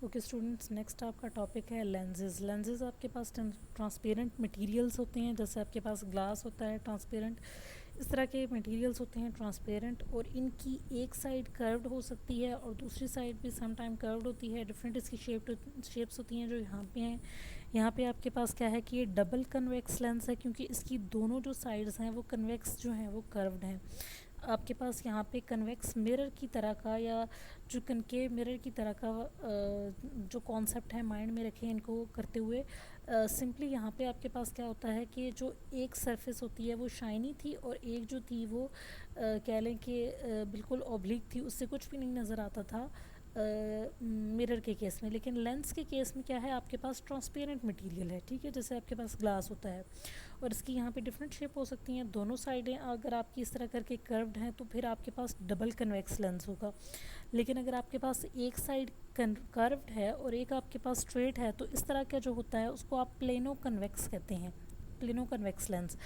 Okay students, next आपका topic है lenses. Lenses आपके पास ट्रांसपेरेंट मटेरियल्स होते हैं, जैसे आपके पास ग्लास होता है ट्रांसपेरेंट, इस तरह के मटेरियल्स होते हैं ट्रांसपेरेंट, और इनकी एक साइड कर्व्ड हो सकती है और दूसरी साइड भी सम टाइम कर्व्ड होती है। डिफरेंट इसकी शेप्स होती हैं जो यहाँ पे हैं। यहाँ पे आपके पास क्या है कि ये डबल कन्वेक्स लेंस है, क्योंकि इसकी दोनों जो साइड्स हैं वो कन्वेक्स जो हैं वो कर्व्ड हैं। आपके पास यहाँ पे कन्वेक्स मिरर की तरह का या जो कनकेव मिरर की तरह का जो कॉन्सेप्ट है माइंड में रखें इनको करते हुए। सिंपली यहाँ पे आपके पास क्या होता है कि जो एक सरफेस होती है वो शाइनी थी और एक जो थी वो कह लें कि बिल्कुल ऑब्लिक थी, उससे कुछ भी नहीं नज़र आता था मिरर के केस में। लेकिन लेंस के केस में क्या है, आपके पास ट्रांसपेरेंट मटेरियल है, ठीक है, जैसे आपके पास ग्लास होता है और इसकी यहाँ पे डिफरेंट शेप हो सकती हैं। दोनों साइडें अगर आपकी इस तरह करके कर्व्ड हैं तो फिर आपके पास डबल कन्वेक्स लेंस होगा। लेकिन अगर आपके पास एक साइड कर्व्ड है और एक आपके पास स्ट्रेट है तो इस तरह का जो होता है उसको आप प्लेनो कन्वेक्स कहते हैं, प्लेनो कन्वेक्स लेंस।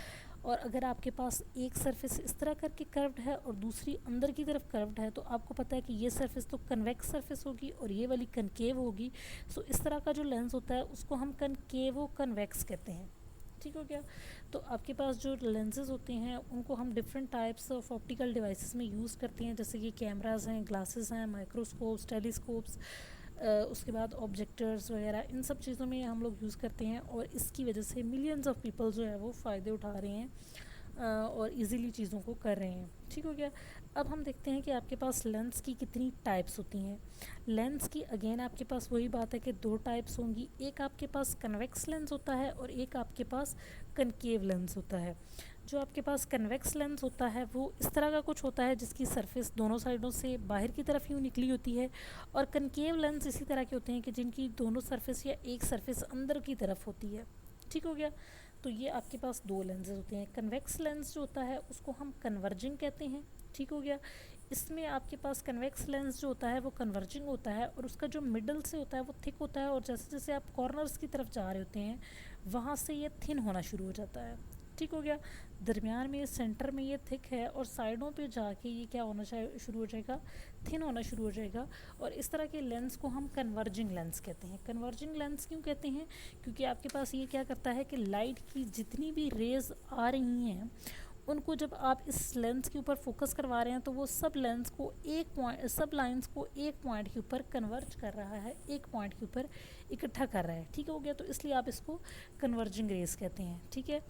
और अगर आपके पास एक सरफेस इस तरह करके कर्व्ड है और दूसरी अंदर की तरफ कर्व्ड है तो आपको पता है कि ये सरफेस तो कन्वेक्स सरफेस होगी और ये वाली कनकेव होगी। सो इस तरह का जो लेंस होता है उसको हम कनकेवो कन्वेक्स कहते हैं, ठीक हो गया। तो आपके पास जो लेंसेज होते हैं उनको हम different types of optical devices में यूज़ करते हैं, जैसे कि कैमरास हैं, ग्लासेस हैं, माइक्रोस्कोप्स, टेलीस्कोप्स, उसके बाद ऑब्जेक्टर्स वगैरह, इन सब चीज़ों में हम लोग यूज़ करते हैं और इसकी वजह से मिलियंस ऑफ पीपल जो है वो फ़ायदे उठा रहे हैं और इजीली चीज़ों को कर रहे हैं, ठीक हो गया। अब हम देखते हैं कि आपके पास लेंस की कितनी टाइप्स होती हैं। लेंस की अगेन आपके पास वही बात है कि दो टाइप्स होंगी, एक आपके पास कन्वेक्स लेंस होता है और एक आपके पास कनकेव लेंस होता है। जो आपके पास कन्वेक्स लेंस होता है वो इस तरह का कुछ होता है जिसकी सरफेस दोनों साइडों से बाहर की तरफ यूँ निकली होती है, और कनकेव लेंस इसी तरह के होते हैं कि जिनकी दोनों सरफेस या एक सरफेस अंदर की तरफ होती है, ठीक हो गया। तो ये आपके पास दो लेंसेज होते हैं। कन्वेक्स लेंस जो होता है उसको हम कन्वर्जिंग कहते हैं, ठीक हो गया। इसमें आपके पास कन्वेक्स लेंस जो होता है वो कन्वर्जिंग होता है और उसका जो मिडल से होता है वो थिक होता है, और जैसे जैसे आप कॉर्नर्स की तरफ जा रहे होते हैं वहाँ से ये थिन होना शुरू हो जाता है, ठीक हो गया। दरमियान में, सेंटर में ये थिक है और साइडों पे जाके ये क्या होना शुरू हो जाएगा, थिन होना शुरू हो जाएगा। और इस तरह के लेंस को हम कन्वर्जिंग लेंस कहते हैं। कन्वर्जिंग लेंस क्यों कहते हैं, क्योंकि आपके पास ये क्या करता है कि लाइट की जितनी भी रेज़ आ रही हैं उनको जब आप इस लेंस के ऊपर फोकस करवा रहे हैं तो वो सब लेंस को एक पॉइंट, सब लाइंस को एक पॉइंट के ऊपर कन्वर्ज कर रहा है, एक पॉइंट के ऊपर इकट्ठा कर रहा है, ठीक हो गया। तो इसलिए आप इसको कन्वर्जिंग रेज कहते हैं, ठीक है।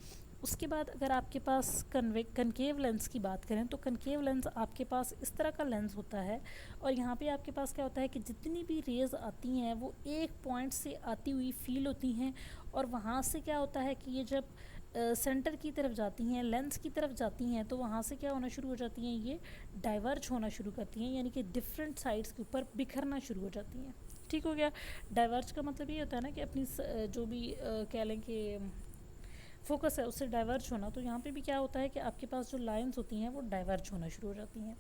उसके बाद अगर आपके पास कनकेव लेंस की बात करें तो कनकेव लेंस आपके पास इस तरह का लेंस होता है और यहाँ पे आपके पास क्या होता है कि जितनी भी रेज़ आती हैं वो एक पॉइंट से आती हुई फील होती हैं, और वहाँ से क्या होता है कि ये जब सेंटर की तरफ जाती हैं, लेंस की तरफ जाती हैं, तो वहाँ से क्या होना शुरू हो जाती हैं, ये डाइवर्ज होना शुरू करती हैं, यानी कि डिफरेंट साइड्स के ऊपर बिखरना शुरू हो जाती हैं, ठीक हो गया। डाइवर्ज का मतलब ये होता है ना कि अपनी जो भी कह लें कि फोकस है उससे डाइवर्ज होना। तो यहाँ पे भी क्या होता है कि आपके पास जो लाइंस होती हैं वो डाइवर्ज होना शुरू हो जाती हैं।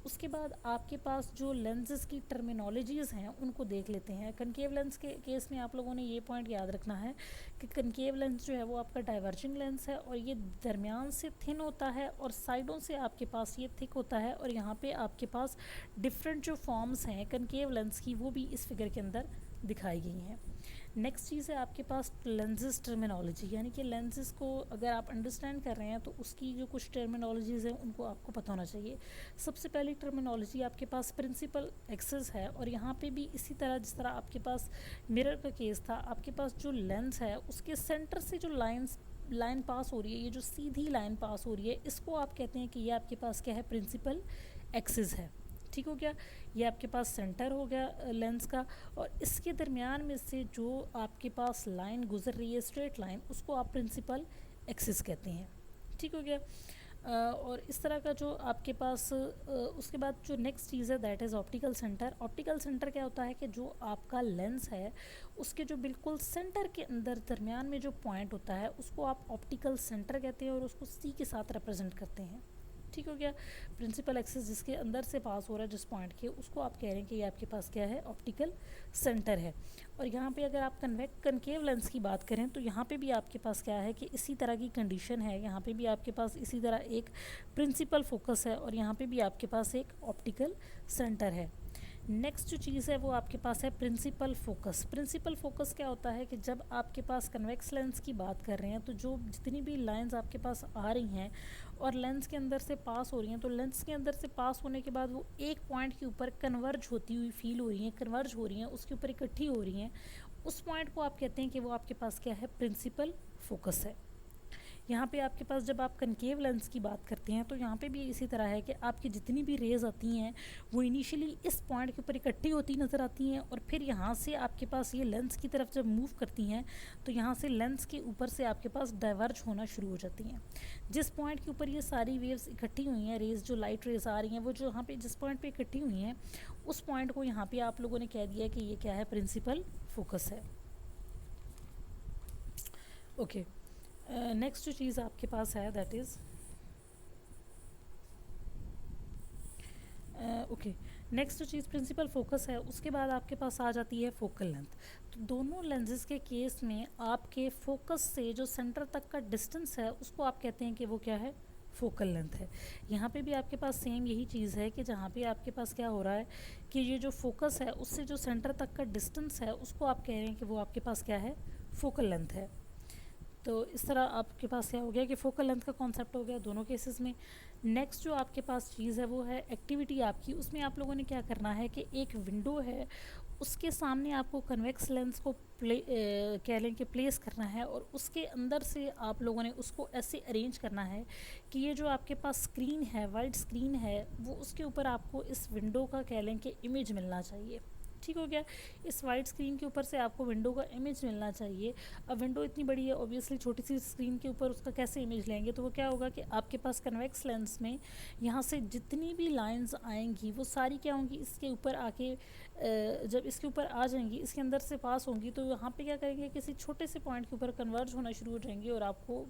उसके बाद आपके पास जो लेंसेज की टर्मिनोलॉजीज़ हैं उनको देख लेते हैं। कनकेव लेंस के केस में आप लोगों ने ये पॉइंट याद रखना है कि कनकेव लेंस जो है वो आपका डाइवर्जिंग लेंस है और ये दरमियान से थिन होता है और साइडों से आपके पास ये थिक होता है, और यहाँ पे आपके पास डिफरेंट जो फॉर्म्स हैं कनकेव लेंस की वो भी इस फिगर के अंदर दिखाई गई हैं। नेक्स्ट चीज़ है आपके पास लेंसेज टर्मिनोलॉजी, यानी कि लेंसेज को अगर आप अंडरस्टैंड कर रहे हैं तो उसकी जो कुछ टर्मिनोलॉजीज़ हैं उनको आपको पता होना चाहिए। सबसे पहली टर्मिनोलॉजी आपके पास प्रिंसिपल एक्सिस है, और यहाँ पे भी इसी तरह जिस तरह आपके पास मिरर का केस था, आपके पास जो लेंस है उसके सेंटर से जो लाइन पास हो रही है, ये जो सीधी लाइन पास हो रही है, इसको आप कहते हैं कि ये आपके पास क्या है, प्रिंसिपल एक्सिस है, ठीक हो गया। ये आपके पास सेंटर हो गया लेंस का, और इसके दरमियान में से जो आपके पास लाइन गुजर रही है, स्ट्रेट लाइन, उसको आप प्रिंसिपल एक्सिस कहते हैं, ठीक हो गया। और इस तरह का जो आपके पास उसके बाद जो नेक्स्ट चीज़ है that is optical centre. Optical centre क्या होता है कि जो आपका लेंस है उसके जो बिल्कुल सेंटर के अंदर दरमियान में जो पॉइंट होता है उसको आप ऑप्टिकल सेंटर कहते हैं और उसको सी के साथ रिप्रेजेंट करते हैं, ठीक हो गया। प्रिंसिपल एक्सिस जिसके अंदर से पास हो रहा है जिस पॉइंट के, उसको आप कह रहे हैं कि ये आपके पास क्या है, ऑप्टिकल सेंटर है। और यहाँ पे अगर आप कनकेव लेंस की बात करें तो यहाँ पे भी आपके पास क्या है कि इसी तरह की कंडीशन है, यहाँ पे भी आपके पास इसी तरह एक प्रिंसिपल फोकस है और यहाँ पे भी आपके पास एक ऑप्टिकल सेंटर है। नेक्स्ट जो चीज़ है वो आपके पास है प्रिंसिपल फोकस। प्रिंसिपल फोकस क्या होता है कि जब आपके पास कन्वेक्स लेंस की बात कर रहे हैं तो जो जितनी भी लाइंस आपके पास आ रही हैं और लेंस के अंदर से पास हो रही हैं, तो लेंस के अंदर से पास होने के बाद वो एक पॉइंट के ऊपर कन्वर्ज होती हुई फील हो रही हैं, कन्वर्ज हो रही हैं, उसके ऊपर इकट्ठी हो रही हैं, उस पॉइंट को आप कहते हैं कि वो आपके पास क्या है, प्रिंसिपल फोकस है। यहाँ पे आपके पास जब आप कनकेव लेंस की बात करते हैं तो यहाँ पे भी इसी तरह है कि आपकी जितनी भी रेज आती हैं वो इनिशियली इस पॉइंट के ऊपर इकट्ठी होती नज़र आती हैं, और फिर यहाँ से आपके पास ये लेंस की तरफ जब मूव करती हैं तो यहाँ से लेंस के ऊपर से आपके पास डाइवर्ज होना शुरू हो जाती हैं। जिस पॉइंट के ऊपर ये सारी वेव्स इकट्ठी हुई हैं, रेज जो लाइट रेज आ रही हैं वो जो यहाँ पे जिस पॉइंट पर इकट्ठी हुई हैं उस पॉइंट को यहाँ पर आप लोगों ने कह दिया कि ये क्या है, प्रिंसिपल फोकस है। ओके, नेक्स्ट जो चीज़ आपके पास है दैट इज़ ओके, नेक्स्ट जो चीज़ प्रिंसिपल फोकस है, उसके बाद आपके पास आ जाती है फोकल लेंथ। तो दोनों लेंसेज के केस में आपके फोकस से जो सेंटर तक का डिस्टेंस है उसको आप कहते हैं कि वो क्या है, फोकल लेंथ है। यहाँ पे भी आपके पास सेम यही चीज़ है कि जहाँ पे आपके पास क्या हो रहा है कि ये जो फोकस है उससे जो सेंटर तक का डिस्टेंस है उसको आप कह रहे हैं कि वो आपके पास क्या है, फोकल लेंथ है। तो इस तरह आपके पास क्या हो गया कि फोकल लेंथ का कॉन्सेप्ट हो गया दोनों केसेस में। नेक्स्ट जो आपके पास चीज़ है वो है एक्टिविटी आपकी। उसमें आप लोगों ने क्या करना है कि एक विंडो है उसके सामने आपको कन्वेक्स लेंस को कह लें कि प्लेस करना है, और उसके अंदर से आप लोगों ने उसको ऐसे अरेंज करना है कि ये जो आपके पास स्क्रीन है, वाइड स्क्रीन है, वो उसके ऊपर आपको इस विंडो का कह लें कि इमेज मिलना चाहिए। ठीक हो गया, इस वाइड स्क्रीन के ऊपर से आपको विंडो का इमेज मिलना चाहिए। अब विंडो इतनी बड़ी है, ऑब्वियसली छोटी सी स्क्रीन के ऊपर उसका कैसे इमेज लेंगे, तो वो क्या होगा कि आपके पास कन्वेक्स लेंस में यहाँ से जितनी भी लाइंस आएंगी वो सारी क्या होंगी, इसके ऊपर आके जब इसके ऊपर आ जाएंगी, इसके अंदर से पास होंगी, तो यहाँ पे क्या करेंगे, किसी छोटे से पॉइंट के ऊपर कन्वर्ज होना शुरू हो जाएंगे और आपको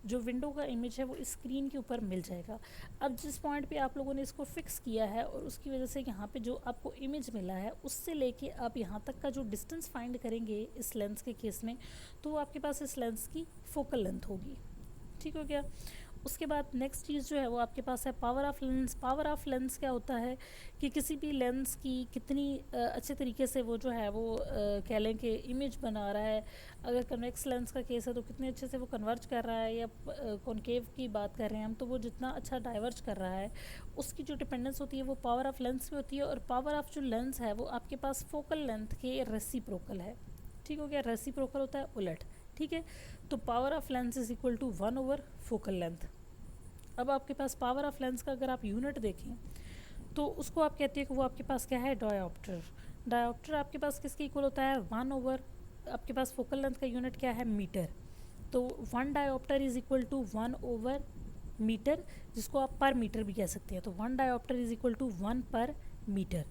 जो विंडो का इमेज है वो स्क्रीन के ऊपर मिल जाएगा। अब जिस पॉइंट पे आप लोगों ने इसको फिक्स किया है और उसकी वजह से यहाँ पे जो आपको इमेज मिला है उससे लेके आप यहाँ तक का जो डिस्टेंस फाइंड करेंगे इस लेंस के केस में, तो वो आपके पास इस लेंस की फोकल लेंथ होगी। ठीक हो गया। उसके बाद नेक्स्ट चीज़ जो है वो आपके पास है power of lens. Power of lens क्या होता है कि किसी भी लेंस की कितनी अच्छे तरीके से वो जो है वो कह लें कि इमेज बना रहा है। अगर कन्वेक्स लेंस का केस है तो कितने अच्छे से वो कन्वर्ज कर रहा है, या कॉनकेव की बात कर रहे हैं हम तो वो जितना अच्छा डाइवर्ज कर रहा है, उसकी जो डिपेंडेंस होती है वो पावर ऑफ लेंस में होती है। और पावर ऑफ जो लेंस है वो आपके पास फोकल लेंथ के रेसिप्रोकल है। ठीक हो गया, रेसिप्रोकल होता है उलट। ठीक है, तो power of lens is equal to 1 over focal length. अब आपके पास पावर ऑफ लेंस का अगर आप यूनिट देखें तो उसको आप कहते हैं कि वो आपके पास क्या है, डायोप्टर। डायोप्टर आपके पास किसके इक्वल होता है, 1 ओवर आपके पास फोकल लेंथ का यूनिट क्या है, मीटर। तो 1 dioptre is equal to 1 over metre, जिसको आप पर मीटर भी कह सकते हैं। तो 1 डायोप्टर इज इक्वल टू 1 पर मीटर।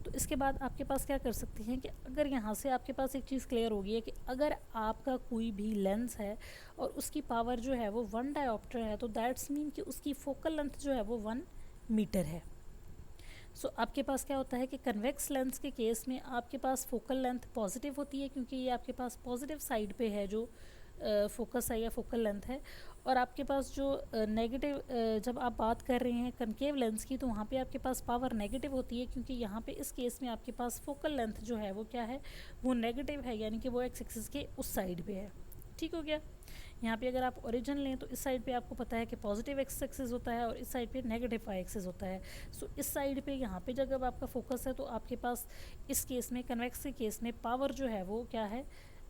तो इसके बाद आपके पास क्या कर सकते हैं कि अगर यहाँ से आपके पास एक चीज़ क्लियर हो गई है कि अगर आपका कोई भी लेंस है और उसकी पावर जो है वो 1 डायोप्टर है, तो दैट्स मीन कि उसकी फोकल लेंथ जो है वो 1 मीटर है। सो आपके पास क्या होता है कि कन्वेक्स लेंस के केस में आपके पास फोकल लेंथ पॉजिटिव होती है, क्योंकि ये आपके पास पॉजिटिव साइड पे है जो फोकस है या फोकल लेंथ है। और आपके पास जो नेगेटिव जब आप बात कर रहे हैं कनकेव लेंस की, तो वहाँ पे आपके पास पावर नेगेटिव होती है, क्योंकि यहाँ पे इस केस में आपके पास फोकल लेंथ जो है वो क्या है, वो नेगेटिव है, यानी कि वो एक्स एक्सिस के उस साइड पे है। ठीक हो गया। यहाँ पे अगर आप ओरिजिन लें तो इस साइड पे आपको पता है कि पॉजिटिव एक्स एक्सिस होता है और इस साइड पे नेगेटिव वाई एक्सिस होता है। सो इस साइड पे यहाँ पे जब आपका फोकस है तो आपके पास इस केस में कन्वेक्स के केस में पावर जो है वो क्या है,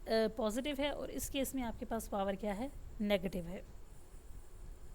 पॉजिटिव है, और इस केस में आपके पास पावर क्या है, नेगेटिव है।